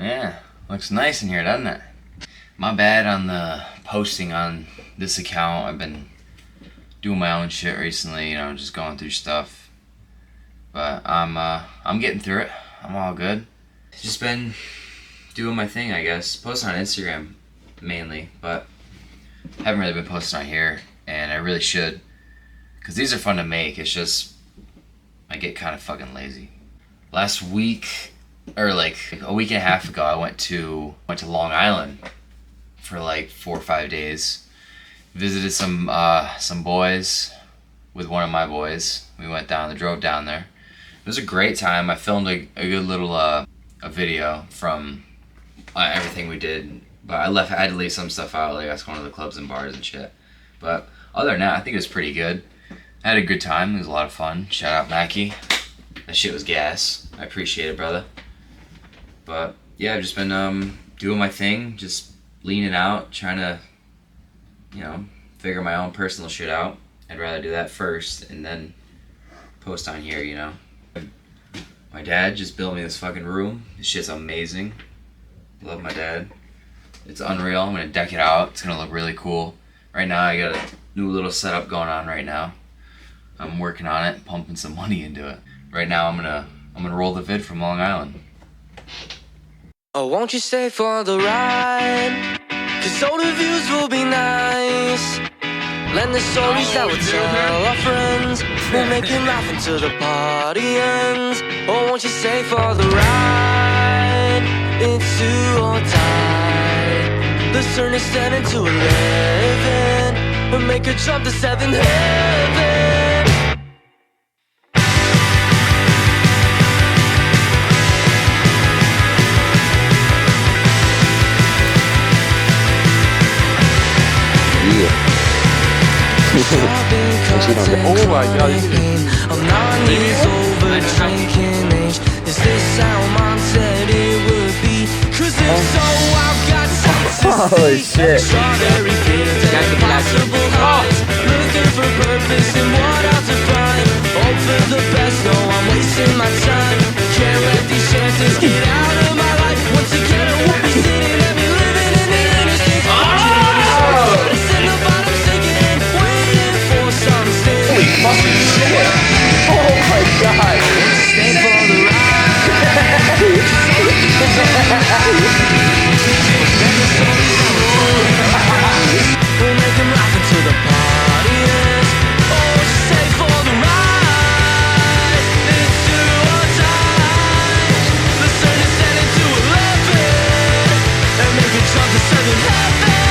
Yeah, looks nice in here, doesn't it? My bad on the posting on this account. I've been doing my own shit recently, you know, just going through stuff. But I'm getting through it. I'm all good. Just been doing my thing, I guess. Posting on Instagram mainly, but haven't really been posting on here, and I really should, because these are fun to make. It's just I get kind of fucking lazy. Last week, or like a week and a half ago, I went to Long Island for like 4 or 5 days. Visited some boys with one of my boys. We drove down there. It was a great time. I filmed a good little a video from everything we did, but I had to leave some stuff out, like us going to the clubs and bars and shit. But other than that, I think it was pretty good. I had a good time. It was a lot of fun. Shout out Mackie. That shit was gas. I appreciate it, brother. But yeah, I've just been doing my thing, just leaning out, trying to, you know, figure my own personal shit out. I'd rather do that first and then post on here, you know. My dad just built me this fucking room. This shit's amazing. Love my dad. It's unreal. I'm gonna deck it out. It's gonna look really cool. Right now I got a new little setup going on right now. I'm working on it, pumping some money into it. Right now I'm gonna roll the vid from Long Island. Oh, won't you stay for the ride? 'Cause all the views will be nice. Lend the stories that we'll tell our friends. We'll make him laugh until the party ends. Oh, won't you stay for the ride? It's do or die. Let's turn this 10 into 11 and make a jump to 7th heaven. Oh my god, I'm 9 years over drinking age. Is this how mom said it would be? 'Cause if so, I've got sights to see. Holy shit. Strawberry fields and impossible heights. Looking for purpose and what else to find. Hope for the best, no, I'm wasting my time. Can't let these chances get out of my life. Once again, I won't be sitting and be living in the innocence. It's in the bottom sinking in, waiting for something. Holy fucking shit! Oh my god! Stay for the ride. We'll make them laugh until the party ends. Oh, stay for the ride. It's do or die. Let's turn this 10 into 11 and make it jump to 7th heaven.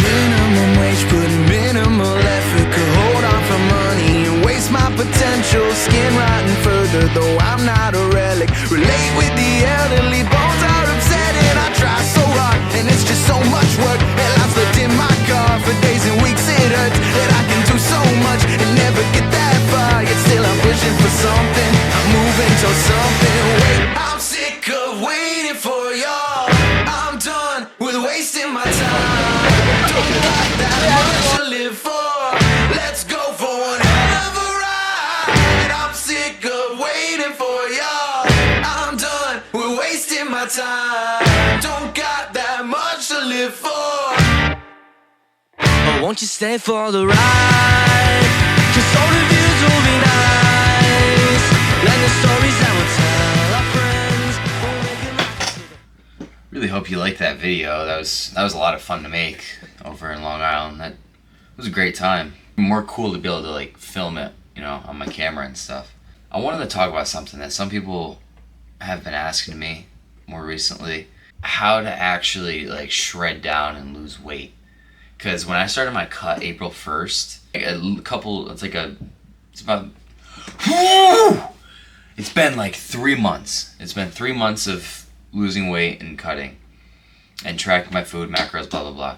Minimum wage, putting minimal effort. Could hold on for money and waste my potential. Skin rotting further, though I'm not a relic. Relate with the elderly, bones are upsetting. I try so hard, and it's just so much work. Hell, I've slept in my car for days and weeks. It hurts that I can do so much and never get that far. Yet still I'm pushing for something. I'm moving towards something. Wait, I'm sick of waiting for y'all. I'm done with wasting my time. Don't got that much to live for. Let's go for one hell of a ride. I'm sick of waiting for y'all. I'm done with wasting my time. Don't got that much to live for. Oh, won't you stay for the ride? 'Cause all the views will be nice. Like the stories that we'll tell our friends. We'll make it laugh. Really hope you liked that video. That was a lot of fun to make over in Long Island. That was a great time. More cool to be able to like film it, you know, on my camera and stuff. I wanted to talk about something that some people have been asking me more recently. How to actually like shred down and lose weight. Because when I started my cut April 1st, it's been like 3 months. It's been 3 months of losing weight and cutting and tracking my food, macros, blah, blah, blah.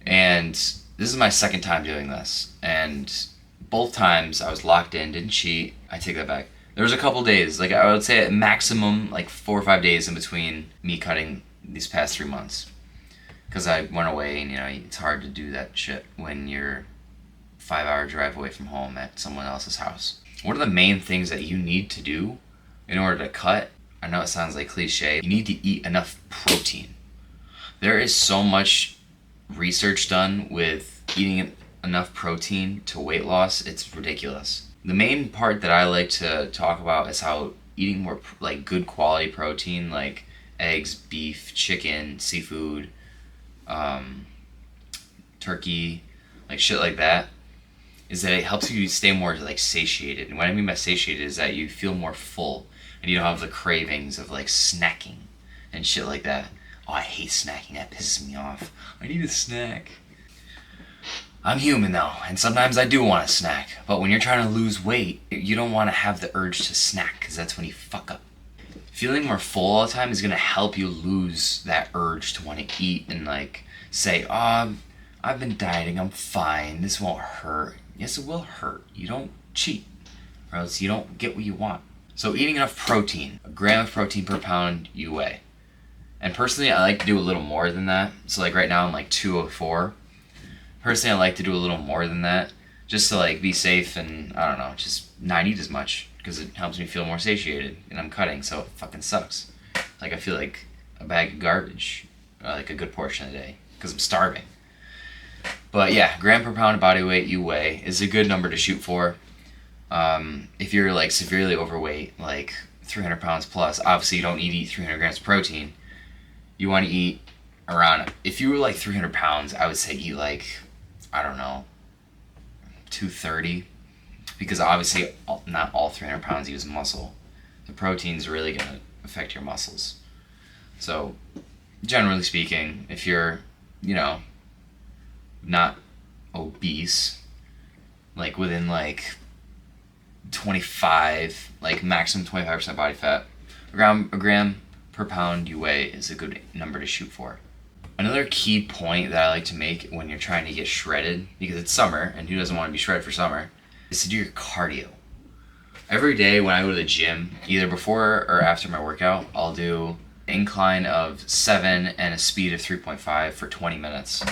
And this is my second time doing this. And both times I was locked in, didn't cheat. I take that back. There was a couple days, like I would say at maximum like 4 or 5 days in between me cutting these past 3 months because I went away, and it's hard to do that shit when you're 5-hour drive away from home at someone else's house. What are the main things that you need to do in order to cut? I know it sounds like cliche. You need to eat enough protein. There is so much research done with eating enough protein to weight loss. It's ridiculous. The main part that I like to talk about is how eating more like good quality protein, like eggs, beef, chicken, seafood, turkey, like shit like that, is that it helps you stay more like satiated. And what I mean by satiated is that you feel more full and you don't have the cravings of like snacking and shit like that. Oh, I hate snacking. That pisses me off. I need a snack. I'm human though, and sometimes I do want a snack. But when you're trying to lose weight, you don't want to have the urge to snack, because that's when you fuck up. Feeling more full all the time is going to help you lose that urge to want to eat and like say, oh, I've been dieting, I'm fine, this won't hurt. Yes, it will hurt. You don't cheat, or else you don't get what you want. So eating enough protein, a gram of protein per pound you weigh. And personally, I like to do a little more than that. So like right now I'm like 204. Personally, I like to do a little more than that, just to like be safe and, I don't know, just not eat as much, because it helps me feel more satiated, and I'm cutting, so it fucking sucks. Like I feel like a bag of garbage, like a good portion of the day, because I'm starving. But yeah, gram per pound of body weight you weigh is a good number to shoot for. If you're like severely overweight, like 300 pounds plus, obviously you don't need to eat 300 grams of protein. You want to eat around, if you were like 300 pounds, I would say eat like, I don't know, 230, because obviously not all 300 pounds use muscle. The protein's really going to affect your muscles. So generally speaking, if you're, not obese, like within like 25, like maximum 25% body fat, a gram per pound you weigh is a good number to shoot for. Another key point that I like to make when you're trying to get shredded, because it's summer and who doesn't want to be shredded for summer, is to do your cardio. Every day when I go to the gym, either before or after my workout, I'll do an incline of 7 and a speed of 3.5 for 20 minutes.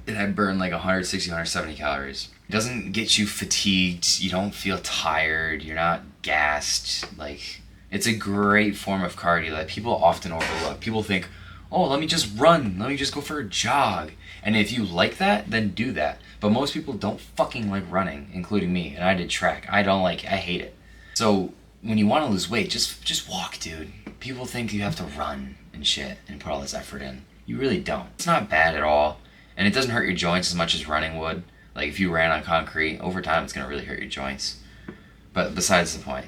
And I burn like 160, 170 calories. It doesn't get you fatigued, you don't feel tired, you're not gassed. Like, it's a great form of cardio that people often overlook. People think, oh, let me just run, let me just go for a jog. And if you like that, then do that. But most people don't fucking like running, including me. And I did track. I hate it. So when you want to lose weight, just walk, dude. People think you have to run and shit and put all this effort in. You really don't. It's not bad at all. And it doesn't hurt your joints as much as running would. Like if you ran on concrete, over time it's going to really hurt your joints. But besides the point,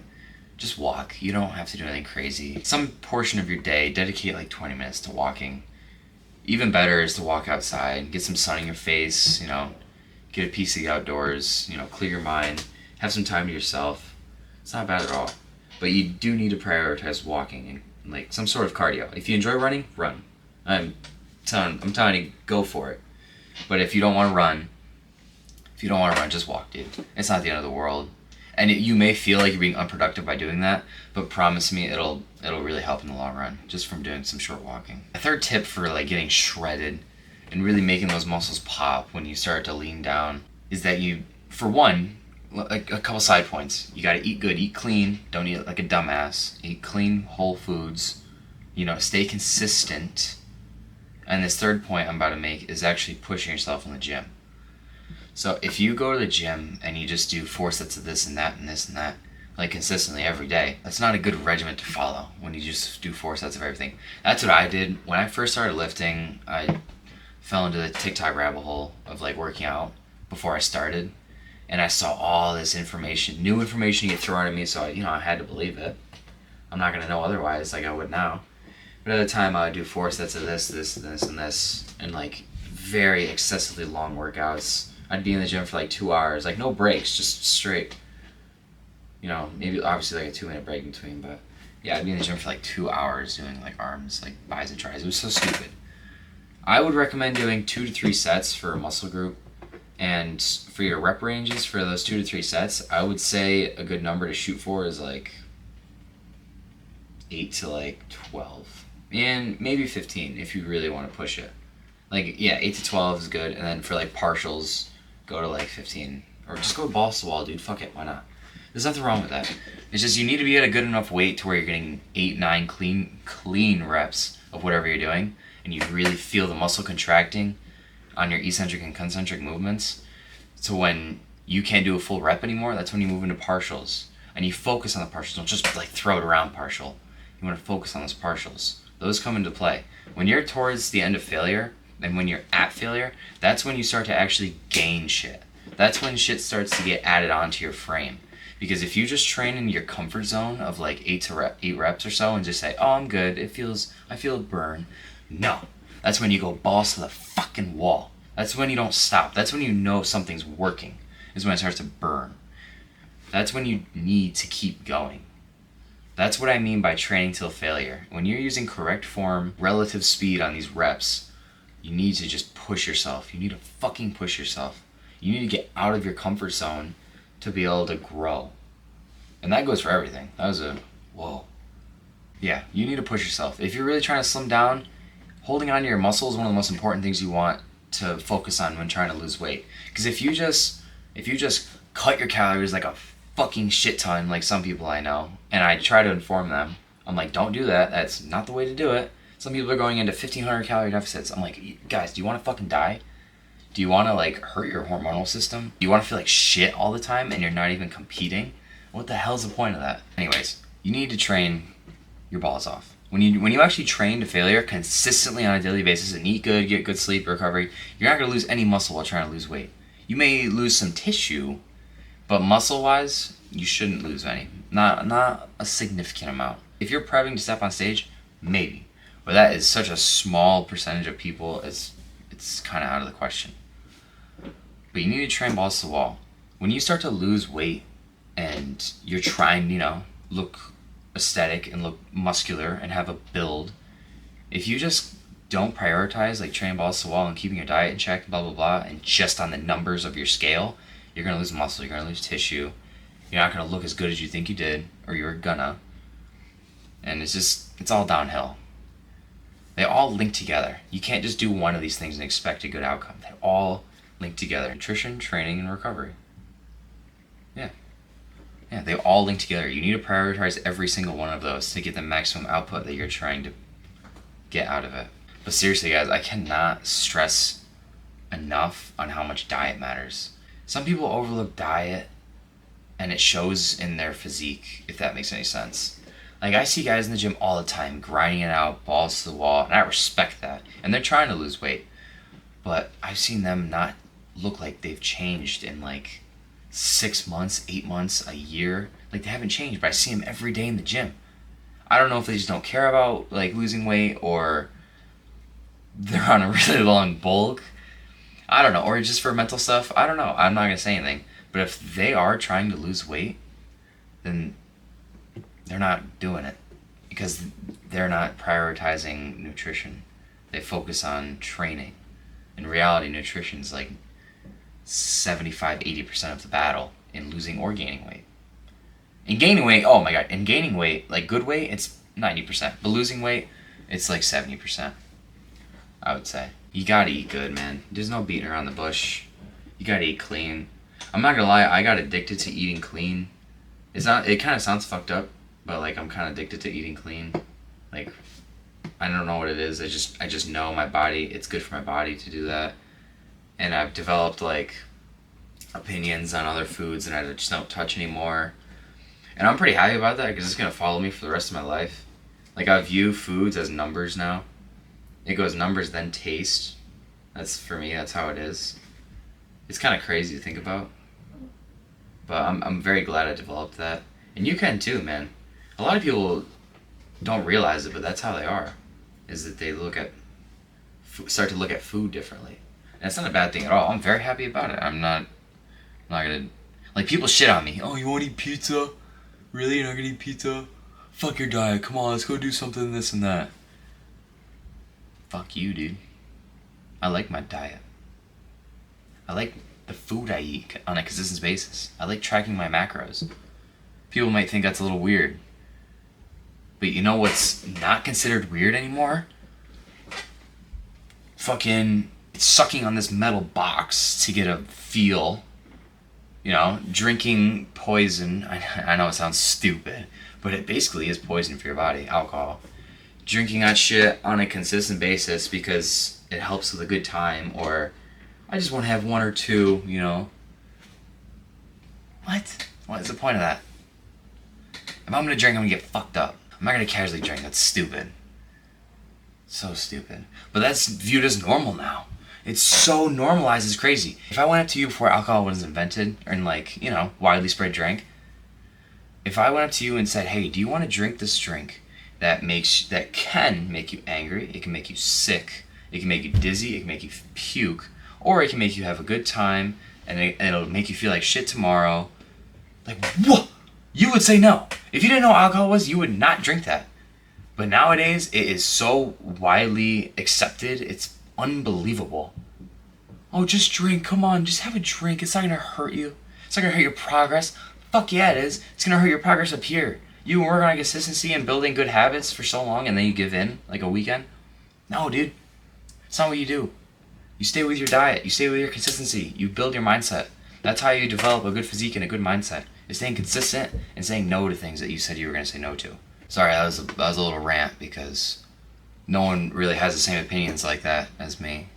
just walk. You don't have to do anything crazy. Some portion of your day, dedicate like 20 minutes to walking. Even better is to walk outside, get some sun in your face, get a piece of the outdoors, clear your mind, have some time to yourself. It's not bad at all. But you do need to prioritize walking and like some sort of cardio. If you enjoy running, run. I'm telling you, go for it. But if you don't want to run, just walk, dude. It's not the end of the world. And you may feel like you're being unproductive by doing that, but promise me it'll really help in the long run, just from doing some short walking. A third tip for like getting shredded and really making those muscles pop when you start to lean down is that you, for one, like a couple side points. You gotta eat good, eat clean, don't eat like a dumbass. Eat clean, whole foods, stay consistent. And this third point I'm about to make is actually pushing yourself in the gym. So if you go to the gym and you just do 4 sets of this and that and this and that, like consistently every day, that's not a good regimen to follow when you just do 4 sets of everything. That's what I did. When I first started lifting, I fell into the TikTok rabbit hole of like working out before I started. And I saw all this information, new information get thrown at me, so I had to believe it. I'm not going to know otherwise like I would now. But at the time I would do 4 sets of this, and this, and like very excessively long workouts. I'd be in the gym for like 2 hours, like no breaks, just straight. Maybe obviously like a 2-minute break in between, but yeah, I'd be in the gym for like 2 hours doing like arms, like bis and tris. It was so stupid. I would recommend doing 2 to 3 sets for a muscle group, and for your rep ranges for those 2 to 3 sets, I would say a good number to shoot for is like 8 to like 12. And maybe 15 if you really want to push it. Like, yeah, 8 to 12 is good, and then for like partials, go to like 15. Or just go balls to the wall, dude. Fuck it, why not? There's nothing wrong with that. It's just you need to be at a good enough weight to where you're getting 8, 9 clean reps of whatever you're doing, and you really feel the muscle contracting on your eccentric and concentric movements. So when you can't do a full rep anymore, that's when you move into partials. And you focus on the partials. Don't just like throw it around partial. You want to focus on those partials. Those come into play. When you're towards the end of failure, and when you're at failure, that's when you start to actually gain shit. That's when shit starts to get added onto your frame. Because if you just train in your comfort zone of like 8 reps or so and just say, oh, I'm good, I feel it burn. No. That's when you go balls to the fucking wall. That's when you don't stop. That's when you know something's working, is when it starts to burn. That's when you need to keep going. That's what I mean by training till failure. When you're using correct form, relative speed on these reps, you need to just push yourself. You need to fucking push yourself. You need to get out of your comfort zone to be able to grow. And that goes for everything. That was a, whoa. Yeah, you need to push yourself. If you're really trying to slim down, holding on to your muscles is one of the most important things you want to focus on when trying to lose weight. Because if you just cut your calories like a fucking shit ton, like some people I know, and I try to inform them, I'm like, don't do that. That's not the way to do it. Some people are going into 1,500 calorie deficits. I'm like, guys, do you want to fucking die? Do you want to like hurt your hormonal system? Do you want to feel like shit all the time and you're not even competing? What the hell's the point of that? Anyways, you need to train your balls off. When you actually train to failure consistently on a daily basis and eat good, get good sleep, recovery, you're not going to lose any muscle while trying to lose weight. You may lose some tissue, but muscle-wise, you shouldn't lose any. Not a significant amount. If you're prepping to step on stage, maybe. But that is such a small percentage of people, it's kind of out of the question. But you need to train balls to the wall. When you start to lose weight and you're trying, look aesthetic and look muscular and have a build, if you just don't prioritize like training balls to the wall and keeping your diet in check, blah, blah, blah, and just on the numbers of your scale, you're going to lose muscle, you're going to lose tissue. You're not going to look as good as you think you did, or you were gonna. And it's all downhill. They all link together. You can't just do one of these things and expect a good outcome. They all link together. Nutrition, training, and recovery. Yeah, they all link together. You need to prioritize every single one of those to get the maximum output that you're trying to get out of it. But seriously, guys, I cannot stress enough on how much diet matters. Some people overlook diet, and it shows in their physique, if that makes any sense. Like, I see guys in the gym all the time, grinding it out, balls to the wall, and I respect that. And they're trying to lose weight. But I've seen them not look like they've changed in, like, 6 months, 8 months, a year. Like, they haven't changed, but I see them every day in the gym. I don't know if they just don't care about, like, losing weight, or they're on a really long bulk. I don't know. Or just for mental stuff. I don't know. I'm not going to say anything. But if they are trying to lose weight, then they're not doing it because they're not prioritizing nutrition. They focus on training. In reality, nutrition is like 75-80% of the battle in losing or gaining weight. In gaining weight, oh my god, in gaining weight, like good weight, it's 90%. But losing weight, it's like 70%, I would say. You gotta eat good, man. There's no beating around the bush. You gotta eat clean. I'm not gonna lie, I got addicted to eating clean. It kind of sounds fucked up, but like I'm kind of addicted to eating clean. Like, I don't know what it is. I just know my body, it's good for my body to do that. And I've developed like opinions on other foods and I just don't touch anymore. And I'm pretty happy about that because it's gonna follow me for the rest of my life. Like, I view foods as numbers now. It goes numbers, then taste. That's, for me, that's how it is. It's kind of crazy to think about. But I'm very glad I developed that. And you can too, man. A lot of people don't realize it, but that's how they are. Is that they start to look at food differently. And it's not a bad thing at all. I'm very happy about it. I'm not gonna, like, people shit on me. Oh, you wanna eat pizza? Really? You're not gonna eat pizza? Fuck your diet. Come on, let's go do something, this and that. Fuck you, dude. I like my diet. I like the food I eat on a consistent basis. I like tracking my macros. People might think that's a little weird. But you know what's not considered weird anymore? Fucking sucking on this metal box to get a feel. You know, drinking poison. I know it sounds stupid, but it basically is poison for your body, alcohol. Drinking that shit on a consistent basis because it helps with a good time, or I just want to have one or two, you know. What is the point of that? If I'm gonna drink, I'm gonna get fucked up. I'm not gonna casually drink. That's stupid. So stupid. But that's viewed as normal now. It's so normalized, it's crazy. If I went up to you before alcohol was invented, or like, you know, widely spread drink, if I went up to you and said, hey, do you want to drink this drink that can make you angry, it can make you sick, it can make you dizzy, it can make you puke, or it can make you have a good time, and it'll make you feel like shit tomorrow, like, what? You would say no. If you didn't know what alcohol was, you would not drink that. But nowadays, it is so widely accepted, it's unbelievable. Oh, just drink, come on, just have a drink, it's not gonna hurt you. It's not gonna hurt your progress. Fuck yeah, it is. It's gonna hurt your progress up here. You work on consistency and building good habits for so long and then you give in, like a weekend? No, dude. It's not what you do. You stay with your diet, you stay with your consistency, you build your mindset. That's how you develop a good physique and a good mindset. Is staying consistent and saying no to things that you said you were gonna say no to. Sorry, that was a little rant because no one really has the same opinions like that as me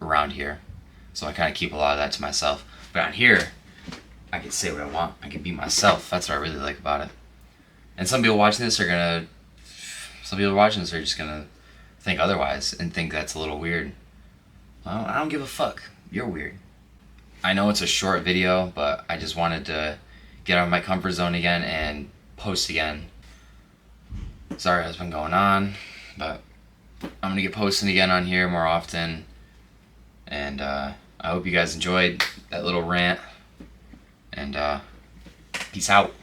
around here. So I kind of keep a lot of that to myself. But on here, I can say what I want. I can be myself. That's what I really like about it. And some people watching this are just gonna think otherwise and think that's a little weird. Well, I don't give a fuck. You're weird. I know it's a short video, but I just wanted to get out of my comfort zone again and post again. Sorry what's been going on, but I'm gonna get posting again on here more often. And I hope you guys enjoyed that little rant. And peace out.